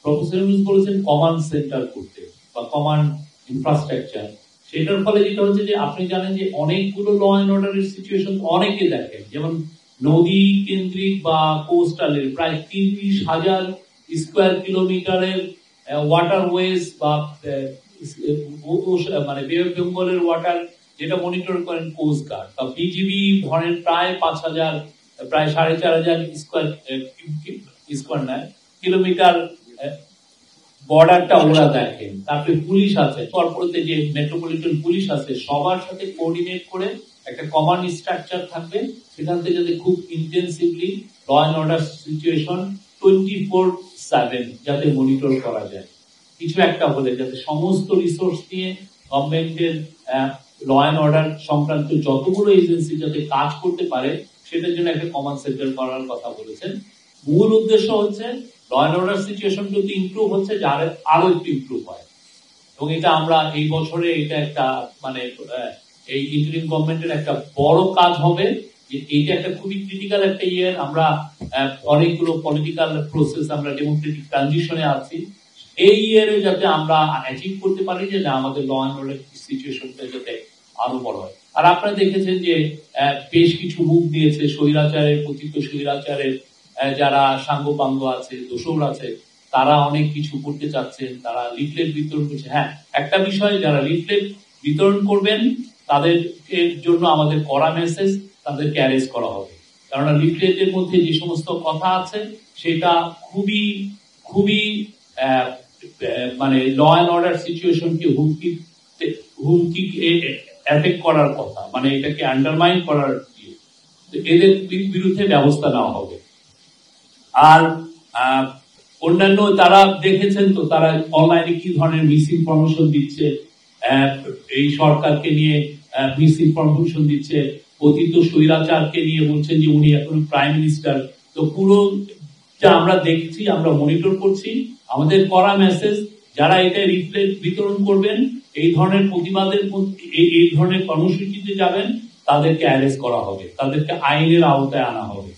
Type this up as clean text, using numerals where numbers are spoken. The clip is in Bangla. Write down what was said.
প্রফেসর ইউনূস বলেছেন কমান্ড সেন্টার করতে বা কমান্ড ইনফ্রাস্ট্রাকচার। সেটার ফলে যেটা হচ্ছে যে আপনি জানেন যে অনেকগুলো ল অ্যান্ড অর্ডারের সিচুয়েশন অনেকে দেখেন, যেমন নদী কেন্দ্রিক বা কোস্টালের প্রায় 30,000 স্কোয়ার কিলোমিটারের ওয়াটারওয়েজ বা মানে বে অফ বেঙ্গলের ওয়াটার যেটা মনিটর করেন কোস্ট গার্ড বা বিজিবি ধরেন প্রায় 5,000 প্রায় 4,500 স্কোয়ার কিলোমিটার বর্ডারটা ওরা দেখেন। তারপরে পুলিশ আছে, কর্পোরেটে যে মেট্রোপলিটন পুলিশ আছে, সবার সাথে কোঅর্ডিনেট করে একটা কমান্ড স্ট্রাকচার থাকবে, সেখান থেকে যাতে খুব intensively law and order situation 24/7 যাতে মনিটর করা যায়। কিছু একটা হলে যাতে সমস্ত রিসোর্স নিয়ে গভর্নমেন্টের ল অ্যান্ড অর্ডার সংক্রান্ত যতগুলো এজেন্সি যাতে কাজ করতে পারে, সেটার জন্য একটা কমান্ড সেন্টার করার কথা বলেছেন। মূল উদ্দেশ্য হচ্ছে ল অ্যান্ড অর্ডার সিচুয়েশন কিন্তু ইমপ্রুভ হচ্ছে, যার আরো একটু ইমপ্রুভ হয়। এবং এটা আমরা এই বছরে এটা একটা মানে এই ইন্টারিম গভর্নমেন্টের একটা বড় কাজ হবে, যে এইটা একটা খুবই ক্রিটিক্যাল একটা ইয়ার। আমরা অনেকগুলো পলিটিক্যাল প্রসেস, আমরা ডেমোক্রেটিক ট্রানজিশনে আছি। এই ইয়ারে যাতে আমরা অ্যাচিভ করতে পারি যে না, আমাদের ল অ্যান্ড অর্ডার সিচুয়েশনটা যাতে আরো বড় হয়। আর আপনারা দেখেছেন যে বেশ কিছু মুখ দিয়েছে স্বৈরাচারের, পতিত স্বৈরাচারের যারা সাঙ্গপাঙ্গ আছে, দোসর আছে, তারা অনেক কিছু করতে চাচ্ছেন, তারা লিফলেট বিতরণ করছে। হ্যাঁ, একটা বিষয়, যারা লিফলেট বিতরণ করবেন তাদের জন্য আমাদের কড়া মেসেজ, তাদেরকে অ্যারেস্ট করা হবে। কারণ লিফলেটের মধ্যে যে সমস্ত কথা আছে সেটা খুবই খুবই মানে ল অ্যান্ড অর্ডার সিচুয়েশনকে হুমকি এফেক্ট করার কথা, মানে এটাকে আন্ডারমাইন করার, এদের বিরুদ্ধে ব্যবস্থা নেওয়া হবে। আর অন্যান্য তারা দেখেছেন তো, তারা অনলাইনে কি ধরনের মিস ইনফরমেশন দিচ্ছে, এই সরকারকে নিয়ে মিস ইনফরমেশন দিচ্ছে, পতিত স্বৈরাচারকে নিয়ে বলছেন যে উনি এখন প্রাইম মিনিস্টার। তো পুরো যা আমরা দেখছি, আমরা মনিটর করছি, আমাদের করা মেসেজ, যারা এটা রিফ্লেক্ট বিতরণ করবেন, এই ধরনের প্রতিবাদের এই ধরনের কর্মসূচিতে যাবেন, তাদেরকে অ্যারেস্ট করা হবে, তাদেরকে আইনের আওতায় আনা হবে।